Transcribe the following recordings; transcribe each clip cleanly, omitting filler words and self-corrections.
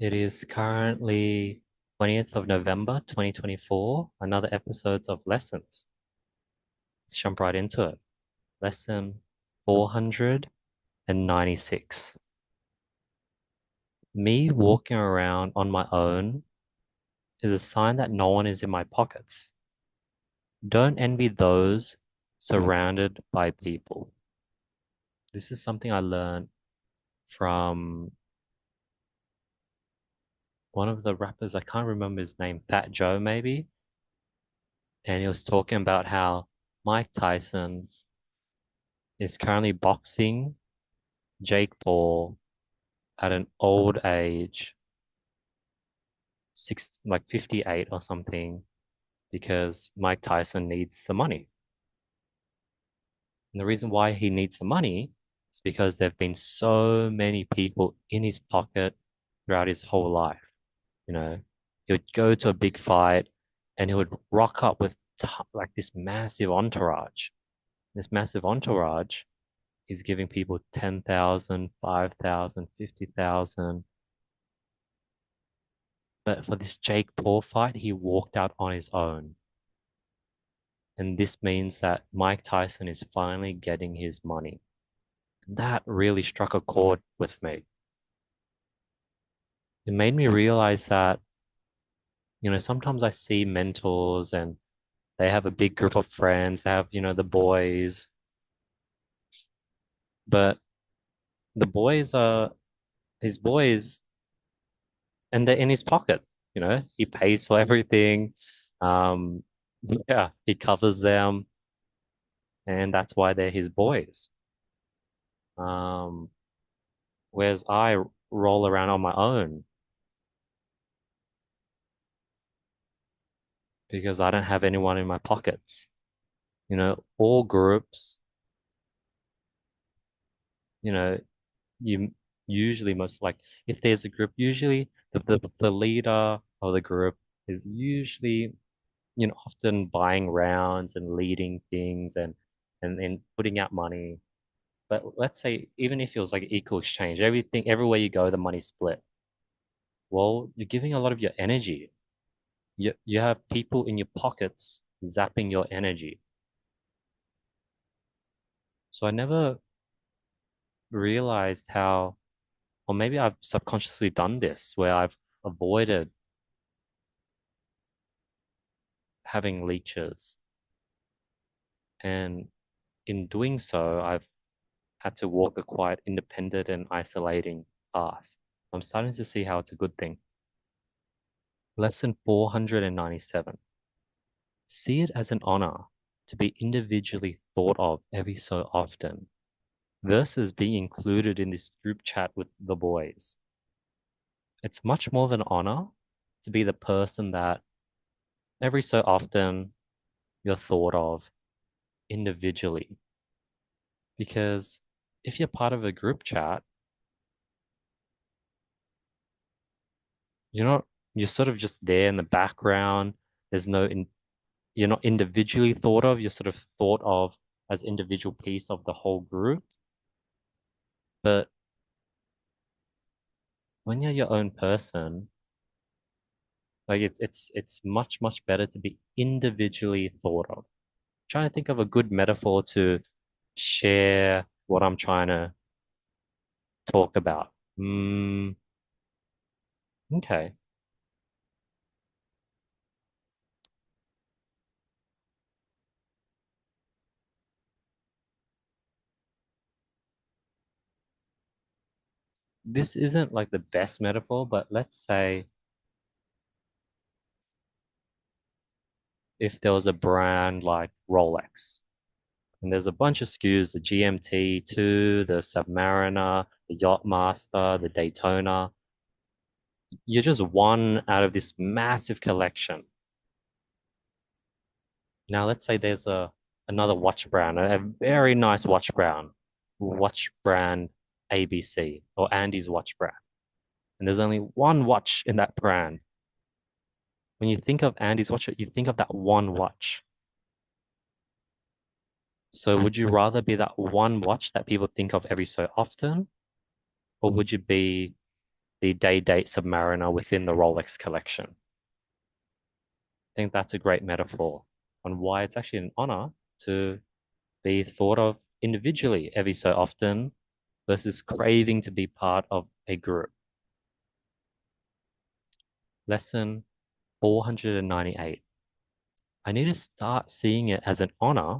It is currently 20th of November 2024, another episode of Lessons. Let's jump right into it. Lesson 496. Me walking around on my own is a sign that no one is in my pockets. Don't envy those surrounded by people. This is something I learned from one of the rappers. I can't remember his name, Fat Joe maybe. And he was talking about how Mike Tyson is currently boxing Jake Paul at an old age, like 58 or something, because Mike Tyson needs the money. And the reason why he needs the money is because there have been so many people in his pocket throughout his whole life. You know, he would go to a big fight and he would rock up with like this massive entourage. This massive entourage is giving people 10,000, 5,000, 50,000. But for this Jake Paul fight, he walked out on his own. And this means that Mike Tyson is finally getting his money. That really struck a chord with me. It made me realize that, sometimes I see mentors and they have a big group of friends, they have, the boys, but the boys are his boys and they're in his pocket. He pays for everything. Um, yeah, he covers them, and that's why they're his boys. Um, Whereas I roll around on my own because I don't have anyone in my pockets. All groups, you know, you usually most like if there's a group, usually the leader of the group is usually, often buying rounds and leading things and putting out money. But let's say even if it was like equal exchange, everything everywhere you go, the money's split. Well, you're giving a lot of your energy. You have people in your pockets zapping your energy. So I never realized how, or maybe I've subconsciously done this where I've avoided having leeches. And in doing so, I've had to walk a quite independent and isolating path. I'm starting to see how it's a good thing. Lesson 497. See it as an honor to be individually thought of every so often versus being included in this group chat with the boys. It's much more of an honor to be the person that every so often you're thought of individually. Because if you're part of a group chat, you're not, you're sort of just there in the background. There's no, you're not individually thought of, you're sort of thought of as individual piece of the whole group. But when you're your own person, like it's much better to be individually thought of. Trying to think of a good metaphor to share what I'm trying to talk about. Okay. This isn't like the best metaphor, but let's say if there was a brand like Rolex and there's a bunch of SKUs, the GMT2, the Submariner, the Yachtmaster, the Daytona. You're just one out of this massive collection. Now let's say there's another watch brand, a very nice watch brand ABC or Andy's watch brand. And there's only one watch in that brand. When you think of Andy's watch, you think of that one watch. So would you rather be that one watch that people think of every so often, or would you be the day-date Submariner within the Rolex collection. I think that's a great metaphor on why it's actually an honor to be thought of individually every so often versus craving to be part of a group. Lesson 498. I need to start seeing it as an honor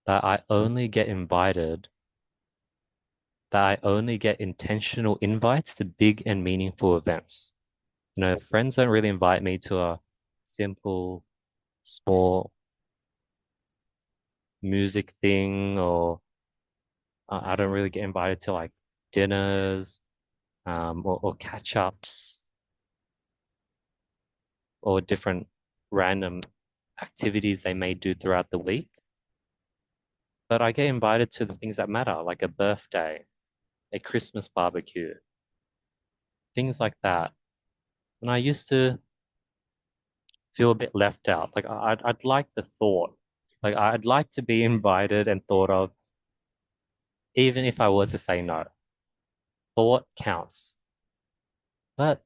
that I only get intentional invites to big and meaningful events. You know, friends don't really invite me to a simple, small music thing, or I don't really get invited to like dinners, or catch ups, or different random activities they may do throughout the week. But I get invited to the things that matter, like a birthday, a Christmas barbecue, things like that. And I used to feel a bit left out. Like I'd like the thought, like I'd like to be invited and thought of, even if I were to say no. Thought counts. But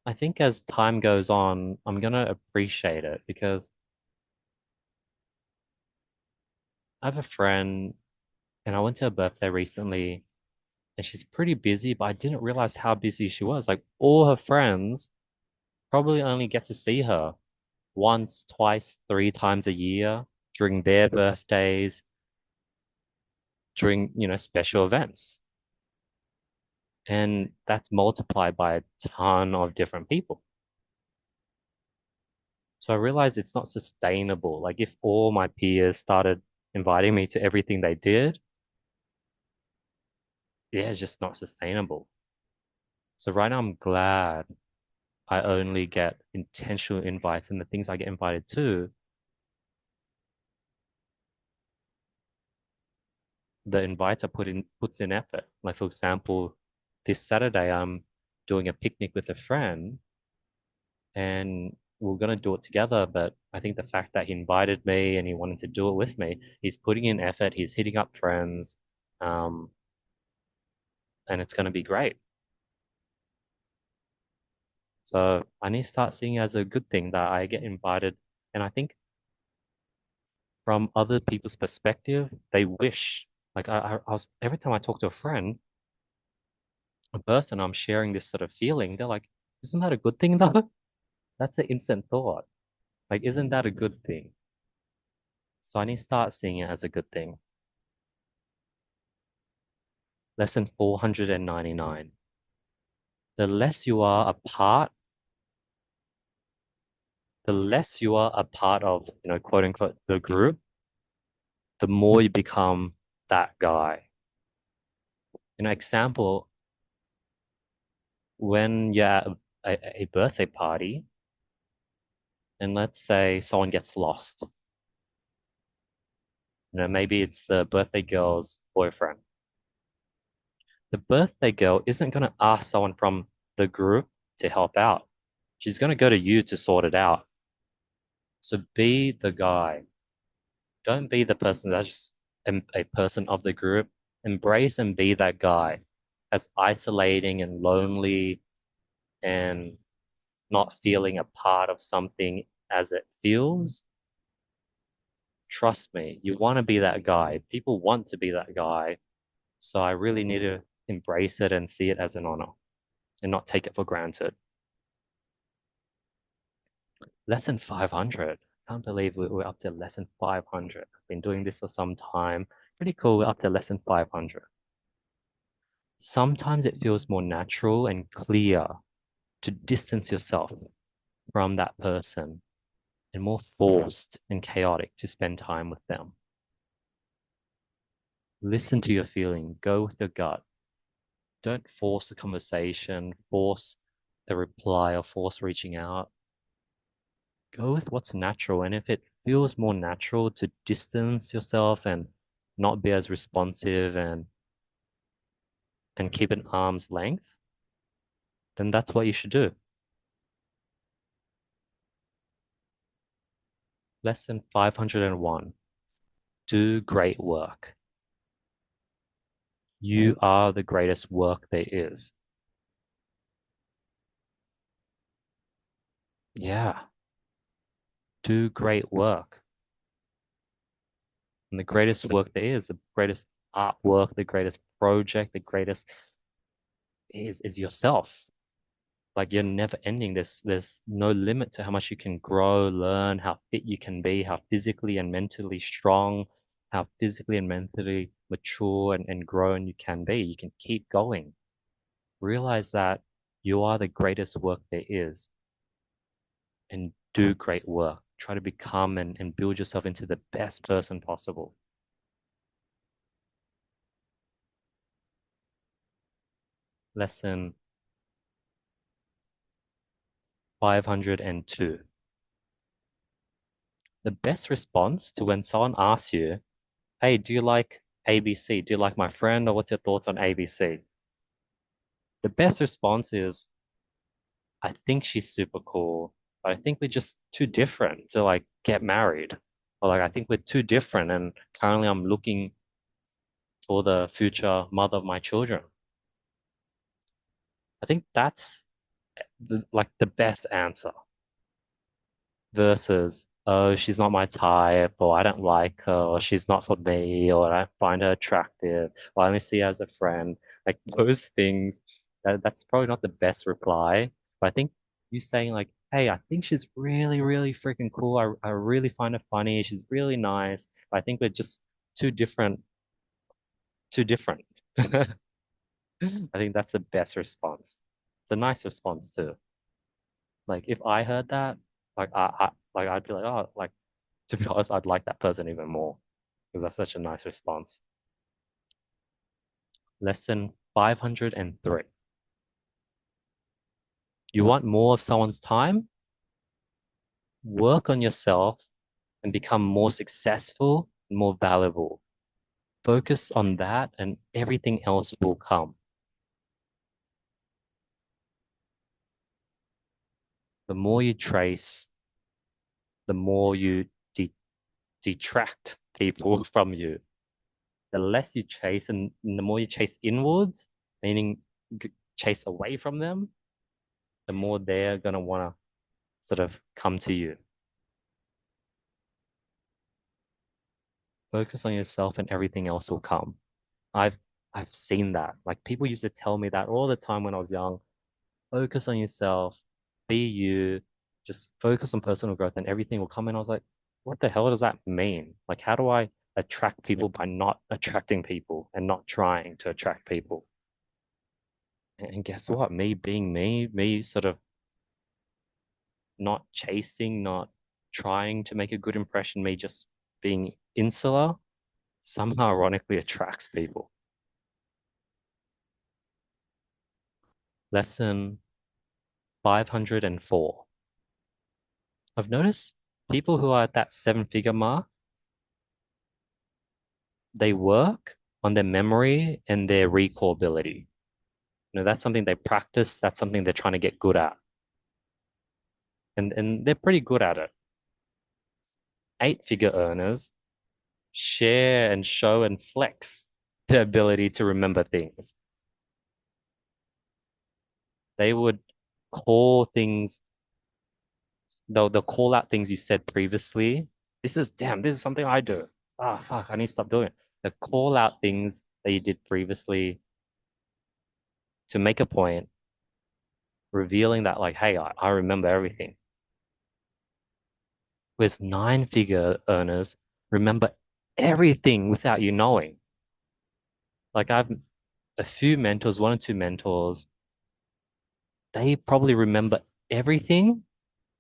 I think as time goes on, I'm gonna appreciate it because I have a friend and I went to her birthday recently and she's pretty busy, but I didn't realize how busy she was. Like all her friends probably only get to see her once, twice, three times a year during their birthdays, during, special events. And that's multiplied by a ton of different people. So I realized it's not sustainable. Like if all my peers started inviting me to everything they did, yeah, it's just not sustainable. So right now I'm glad I only get intentional invites, and the things I get invited to, the invites I puts in effort. Like for example, this Saturday I'm doing a picnic with a friend and we're gonna do it together, but I think the fact that he invited me and he wanted to do it with me, he's putting in effort, he's hitting up friends, um, and it's gonna be great. So I need to start seeing it as a good thing that I get invited. And I think from other people's perspective, they wish, like I was, every time I talk to a friend, a person, I'm sharing this sort of feeling, they're like, isn't that a good thing though? That's an instant thought. Like, isn't that a good thing? So I need to start seeing it as a good thing. Lesson 499. The less you are a part, the less you are a part of, quote unquote, the group, the more you become that guy. Example, when you're at a birthday party, and let's say someone gets lost. Maybe it's the birthday girl's boyfriend. The birthday girl isn't going to ask someone from the group to help out. She's going to go to you to sort it out. So be the guy. Don't be the person that's just a person of the group. Embrace and be that guy. As isolating and lonely and not feeling a part of something as it feels, trust me, you want to be that guy. People want to be that guy. So I really need to embrace it and see it as an honor and not take it for granted. Lesson 500. Can't believe we're up to lesson 500. I've been doing this for some time. Pretty cool. We're up to lesson 500. Sometimes it feels more natural and clear to distance yourself from that person and more forced and chaotic to spend time with them. Listen to your feeling. Go with your gut. Don't force the conversation, force a reply, or force reaching out. Go with what's natural. And if it feels more natural to distance yourself and not be as responsive and keep an arm's length, then that's what you should do. Lesson 501. Do great work. You are the greatest work there is. Yeah, do great work. And the greatest work there is, the greatest artwork, the greatest project, the greatest is yourself. Like you're never ending. There's no limit to how much you can grow, learn, how fit you can be, how physically and mentally strong, how physically and mentally mature and grown you can be. You can keep going. Realize that you are the greatest work there is and do great work. Try to become and build yourself into the best person possible. Lesson 502. The best response to when someone asks you, hey, do you like ABC? Do you like my friend? Or what's your thoughts on ABC? The best response is, I think she's super cool, but I think we're just too different to like get married. Or like, I think we're too different. And currently I'm looking for the future mother of my children. I think that's like the best answer versus, oh, she's not my type, or I don't like her, or she's not for me, or I don't find her attractive, or I only see her as a friend. Like those things, that's probably not the best reply. But I think you saying like, hey, I think she's really, really freaking cool. I really find her funny. She's really nice. But I think we're just too different, too different. I think that's the best response. It's a nice response too. Like if I heard that, like I'd be like, oh, like to be honest, I'd like that person even more because that's such a nice response. Lesson 503. You want more of someone's time? Work on yourself and become more successful, more valuable. Focus on that and everything else will come. The more you trace, the more you de detract people from you. The less you chase and the more you chase inwards, meaning chase away from them, the more they're going to want to sort of come to you. Focus on yourself and everything else will come. I've I've seen that. Like people used to tell me that all the time when I was young. Focus on yourself, be you, just focus on personal growth and everything will come. And I was like, what the hell does that mean? Like how do I attract people by not attracting people and not trying to attract people? And guess what? Me being me, me sort of not chasing, not trying to make a good impression, me just being insular, somehow ironically attracts people. Lesson 504. I've noticed people who are at that seven-figure mark, they work on their memory and their recall ability. That's something they practice, that's something they're trying to get good at. And they're pretty good at it. Eight-figure earners share and show and flex their ability to remember things. They would call things, they'll call out things you said previously. This is something I do. Ah, fuck, I need to stop doing it. They call out things that you did previously to make a point, revealing that like, hey, I remember everything. Whereas nine-figure earners remember everything without you knowing. Like I've a few mentors, one or two mentors, they probably remember everything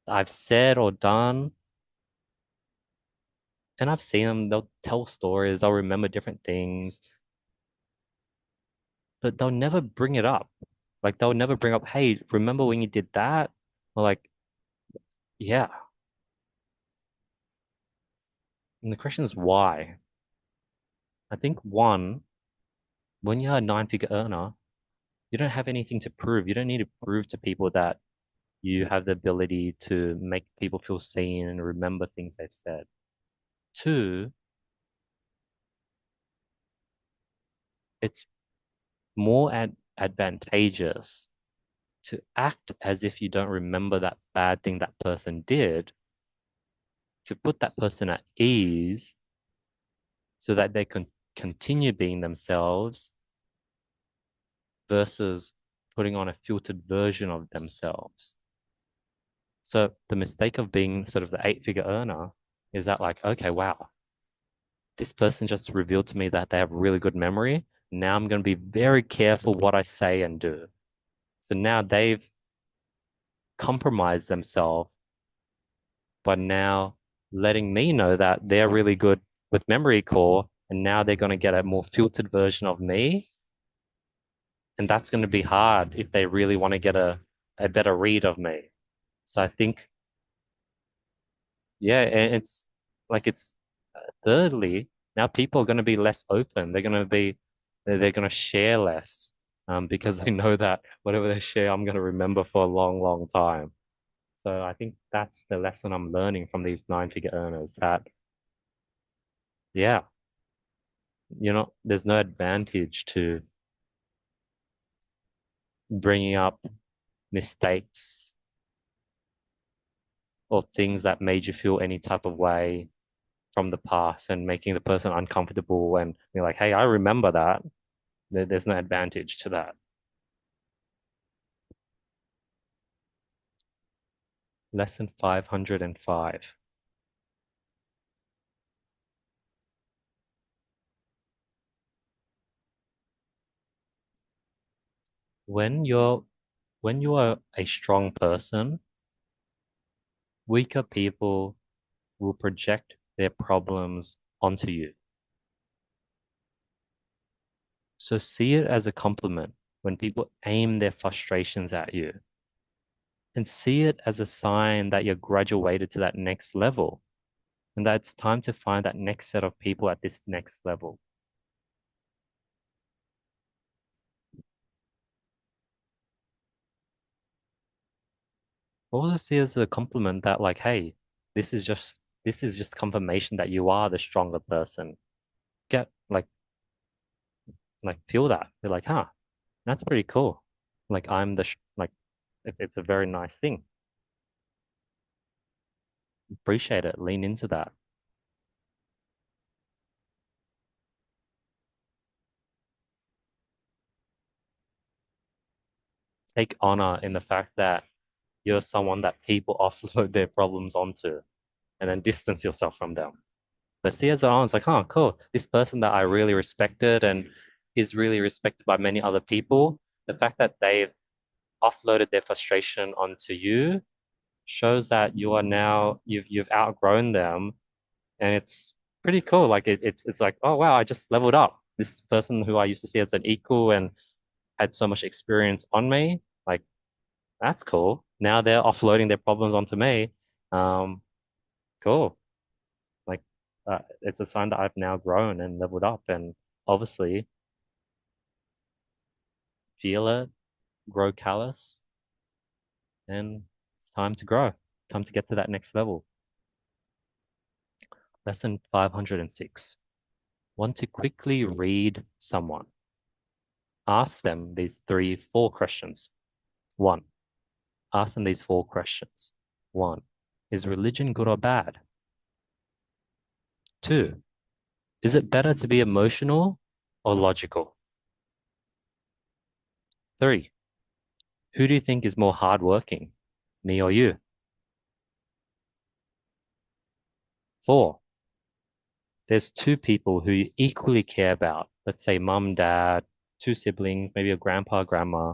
I've said or done. And I've seen them, they'll tell stories, they'll remember different things, but they'll never bring it up. Like they'll never bring up, hey, remember when you did that? Or like, yeah. And the question is why? I think one, when you're a nine-figure earner, you don't have anything to prove. You don't need to prove to people that you have the ability to make people feel seen and remember things they've said. Two, it's more advantageous to act as if you don't remember that bad thing that person did, to put that person at ease so that they can continue being themselves versus putting on a filtered version of themselves. So the mistake of being sort of the eight-figure earner is that like, okay, wow, this person just revealed to me that they have really good memory. Now I'm going to be very careful what I say and do. So now they've compromised themselves by now letting me know that they're really good with memory core, and now they're going to get a more filtered version of me. And that's going to be hard if they really want to get a better read of me. So I think, yeah, and it's like it's thirdly, now people are going to be less open. They're going to share less because they know that whatever they share, I'm going to remember for a long, long time. So I think that's the lesson I'm learning from these nine-figure earners that, yeah, there's no advantage to bringing up mistakes or things that made you feel any type of way from the past and making the person uncomfortable and be like, hey, I remember that. There's no advantage to that. Lesson 505. When you're when you are a strong person, weaker people will project their problems onto you. So see it as a compliment when people aim their frustrations at you, and see it as a sign that you're graduated to that next level and that it's time to find that next set of people at this next level. Also see it as a compliment that like, hey, this is just confirmation that you are the stronger person. Get like feel that. You're like, huh, that's pretty cool. Like I'm like it's a very nice thing. Appreciate it. Lean into that. Take honor in the fact that you're someone that people offload their problems onto and then distance yourself from them. But see as on, it's like, oh, cool. This person that I really respected and is really respected by many other people, the fact that they've offloaded their frustration onto you shows that you are now you've outgrown them, and it's pretty cool. Like it's like, oh wow, I just leveled up. This person who I used to see as an equal and had so much experience on me, like that's cool. Now they're offloading their problems onto me. Um, cool. Like it's a sign that I've now grown and leveled up, and obviously feel it, grow callous, and it's time to grow. Time to get to that next level. Lesson 506. Want to quickly read someone. Ask them these four questions. One, ask them these four questions. One, is religion good or bad? Two, is it better to be emotional or logical? Three, who do you think is more hardworking, me or you? Four, there's two people who you equally care about. Let's say mum, dad, two siblings, maybe a grandpa, grandma,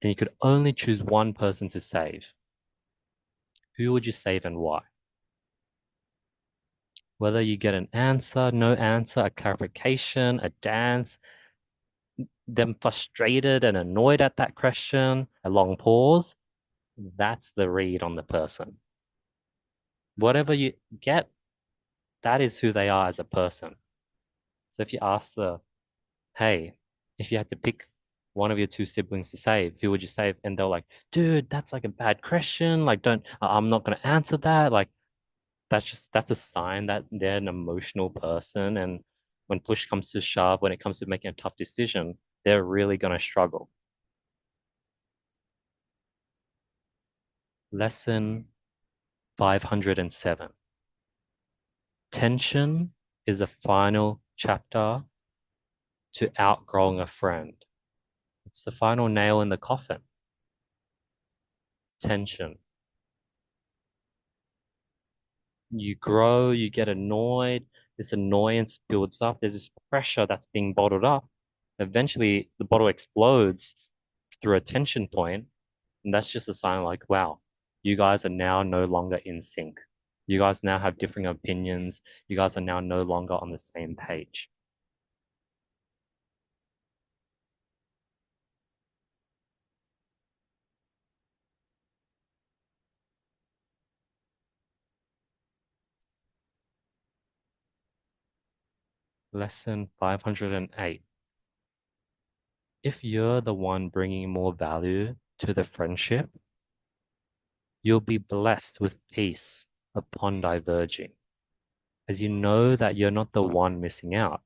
and you could only choose one person to save. Who would you save and why? Whether you get an answer, no answer, a clarification, a dance, them frustrated and annoyed at that question, a long pause, that's the read on the person. Whatever you get, that is who they are as a person. So if you ask hey, if you had to pick one of your two siblings to save, who would you save? And they're like, dude, that's like a bad question. Like, I'm not going to answer that. Like, that's a sign that they're an emotional person. And when push comes to shove, when it comes to making a tough decision, they're really gonna struggle. Lesson 507. Tension is the final chapter to outgrowing a friend. It's the final nail in the coffin. Tension. You grow, you get annoyed, this annoyance builds up, there's this pressure that's being bottled up. Eventually, the bottle explodes through a tension point, and that's just a sign like, wow, you guys are now no longer in sync. You guys now have differing opinions. You guys are now no longer on the same page. Lesson 508. If you're the one bringing more value to the friendship, you'll be blessed with peace upon diverging, as you know that you're not the one missing out.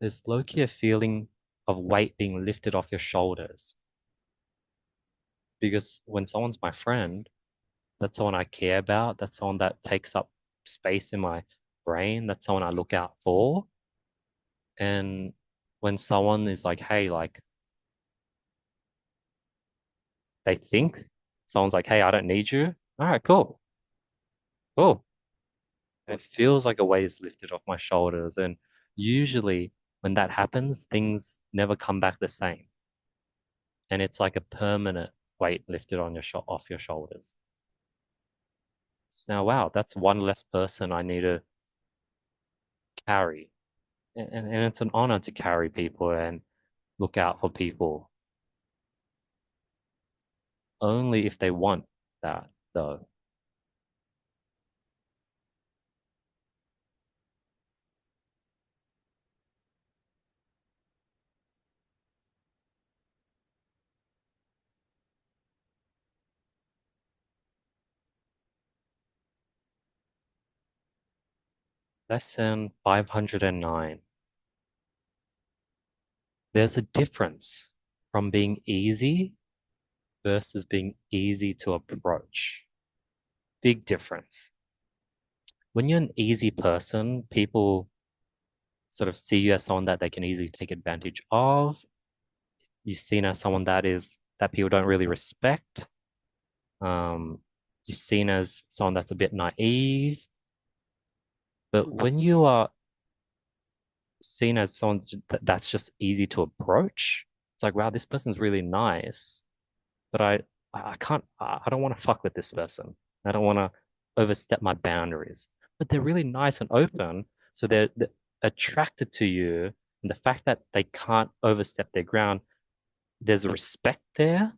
There's low-key a feeling of weight being lifted off your shoulders. Because when someone's my friend, that's someone I care about, that's someone that takes up space in my brain, that's someone I look out for. And when someone is like, hey, like they think someone's like, hey, I don't need you. All right, cool, cool. It feels like a weight is lifted off my shoulders. And usually when that happens, things never come back the same. And it's like a permanent weight lifted on your off your shoulders. So now, wow, that's one less person I need to carry. And it's an honor to carry people and look out for people. Only if they want that, though. Lesson 509. There's a difference from being easy versus being easy to approach. Big difference. When you're an easy person, people sort of see you as someone that they can easily take advantage of. You're seen as someone that people don't really respect. Um, you're seen as someone that's a bit naive. But when you are seen as someone that's just easy to approach, it's like, wow, this person's really nice, but I can't, I don't want to fuck with this person. I don't want to overstep my boundaries. But they're really nice and open, so they're attracted to you. And the fact that they can't overstep their ground, there's a respect there.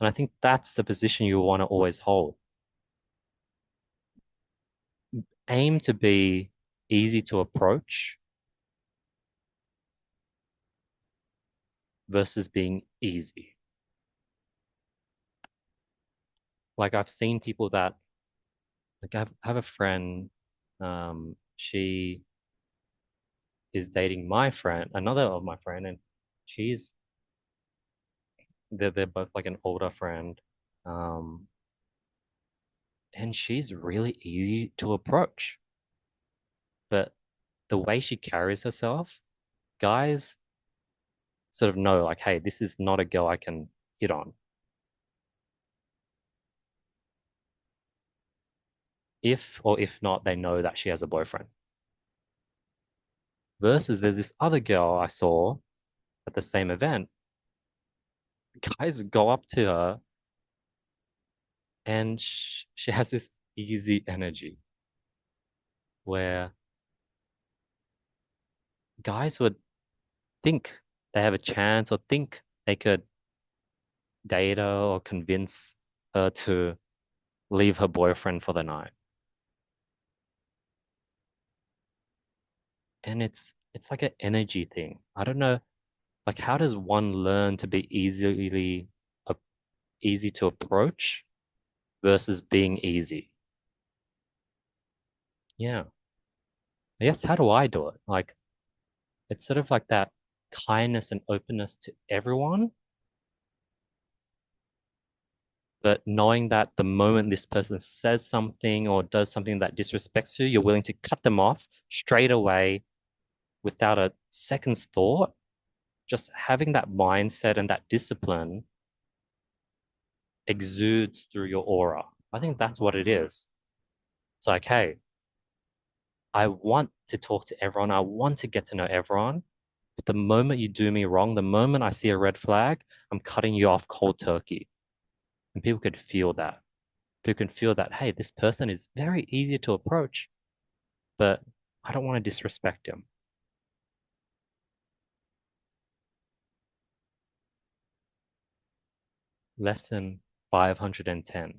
And I think that's the position you want to always hold. Aim to be easy to approach versus being easy. Like I've seen people that, like I have a friend, she is dating my friend, another of my friend, and she's they're both like an older friend, um, and she's really easy to approach. But the way she carries herself, guys sort of know like, hey, this is not a girl I can hit on. If or if not, they know that she has a boyfriend. Versus there's this other girl I saw at the same event. Guys go up to her and she has this easy energy where guys would think they have a chance or think they could date her or convince her to leave her boyfriend for the night. And it's like an energy thing. I don't know, like how does one learn to be uh, easy to approach versus being easy? Yeah. I guess how do I do it? Like it's sort of like that kindness and openness to everyone, but knowing that the moment this person says something or does something that disrespects you, you're willing to cut them off straight away without a second's thought. Just having that mindset and that discipline exudes through your aura. I think that's what it is. It's like, hey, I want to talk to everyone. I want to get to know everyone. But the moment you do me wrong, the moment I see a red flag, I'm cutting you off cold turkey. And people could feel that. People can feel that, hey, this person is very easy to approach, but I don't want to disrespect him. Lesson 510.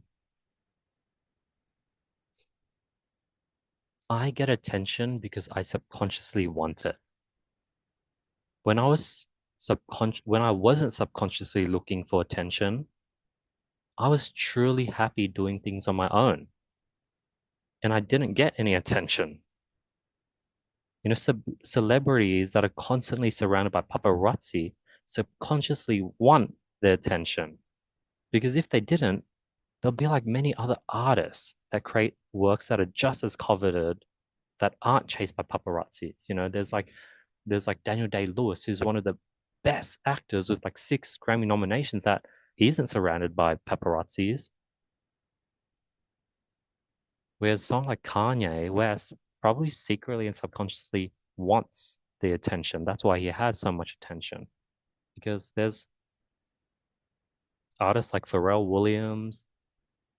I get attention because I subconsciously want it. When when I wasn't subconsciously looking for attention, I was truly happy doing things on my own, and I didn't get any attention. Celebrities that are constantly surrounded by paparazzi subconsciously want the attention because if they didn't, they'll be like many other artists that create works that are just as coveted that aren't chased by paparazzis. There's like Daniel Day-Lewis, who's one of the best actors with like 6 Grammy nominations that he isn't surrounded by paparazzis. Whereas someone like Kanye West probably secretly and subconsciously wants the attention. That's why he has so much attention. Because there's artists like Pharrell Williams,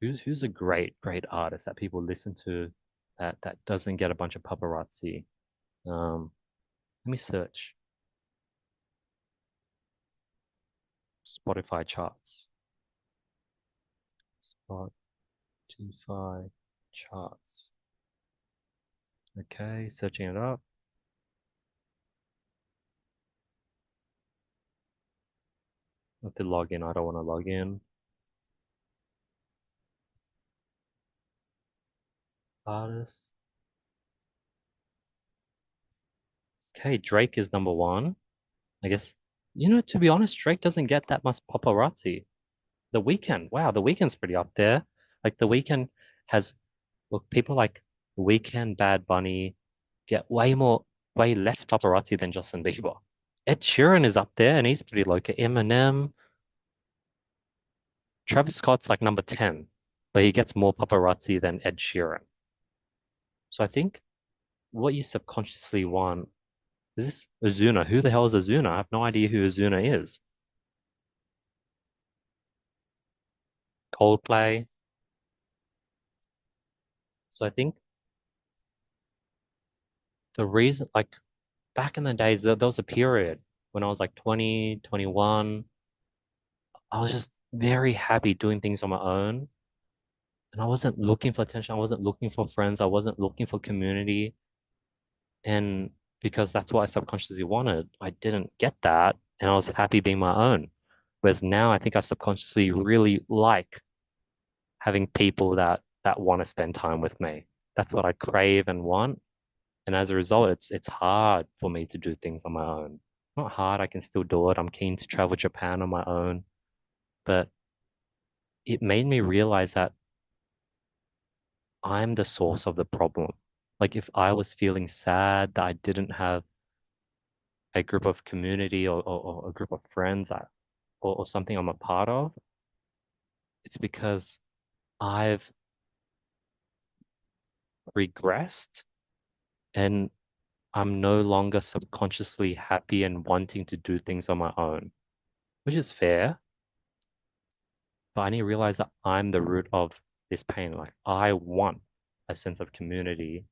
who's a great artist that people listen to that doesn't get a bunch of paparazzi. Let me search Spotify charts. Spotify charts. Okay, searching it up. I have to log in. I don't want to log in. Artists. Okay, Drake is number one. I guess, to be honest, Drake doesn't get that much paparazzi. The Weeknd, wow, The Weeknd's pretty up there. Like The Weeknd has, look, people like The Weeknd, Bad Bunny get way less paparazzi than Justin Bieber. Ed Sheeran is up there and he's pretty low key. Eminem, Travis Scott's like number 10, but he gets more paparazzi than Ed Sheeran. So I think what you subconsciously want is this Ozuna. Who the hell is Ozuna? I have no idea who Ozuna is. Coldplay. So I think the reason, like back in the days, there was a period when I was like 20, 21. I was just very happy doing things on my own. And I wasn't looking for attention. I wasn't looking for friends. I wasn't looking for community. And because that's what I subconsciously wanted, I didn't get that. And I was happy being my own. Whereas now I think I subconsciously really like having people that want to spend time with me. That's what I crave and want. And as a result, it's hard for me to do things on my own. Not hard, I can still do it. I'm keen to travel Japan on my own. But it made me realize that I'm the source of the problem. Like if I was feeling sad that I didn't have a group of community or a group of friends or something I'm a part of, it's because I've regressed and I'm no longer subconsciously happy and wanting to do things on my own, which is fair. But I need to realize that I'm the root of this pain. Like I want a sense of community.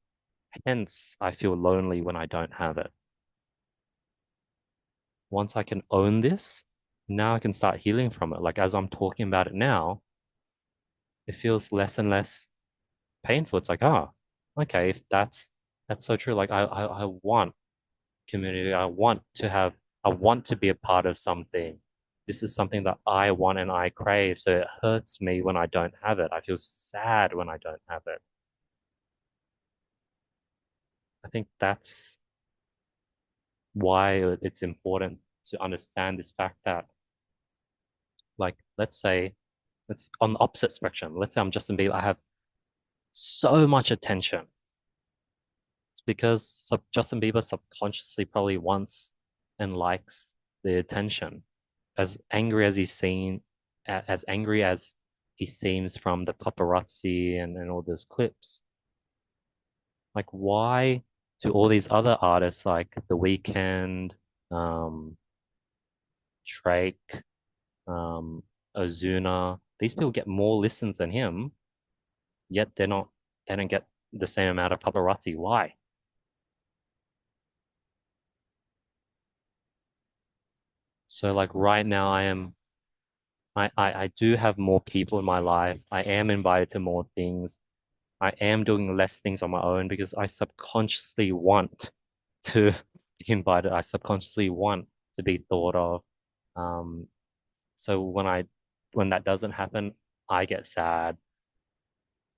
Hence, I feel lonely when I don't have it. Once I can own this, now I can start healing from it. Like as I'm talking about it now, it feels less and less painful. It's like, oh, okay, if that's so true. Like I want community. I want to be a part of something. This is something that I want and I crave. So it hurts me when I don't have it. I feel sad when I don't have it. I think why it's important to understand this fact that, like, let's say it's on the opposite spectrum. Let's say I'm Justin Bieber. I have so much attention. It's because Justin Bieber subconsciously probably wants and likes the attention. As angry as he's seen, as angry as he seems from the paparazzi and all those clips. Like, why do all these other artists like The Weeknd, um, Drake, um, Ozuna, these people get more listens than him, yet they don't get the same amount of paparazzi. Why? So like right now I do have more people in my life. I am invited to more things. I am doing less things on my own because I subconsciously want to be invited. I subconsciously want to be thought of. Um, so when that doesn't happen, I get sad,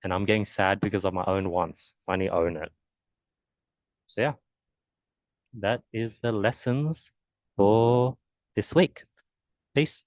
and I'm getting sad because of my own wants. So I need to own it. So yeah, that is the lessons for this week. Peace.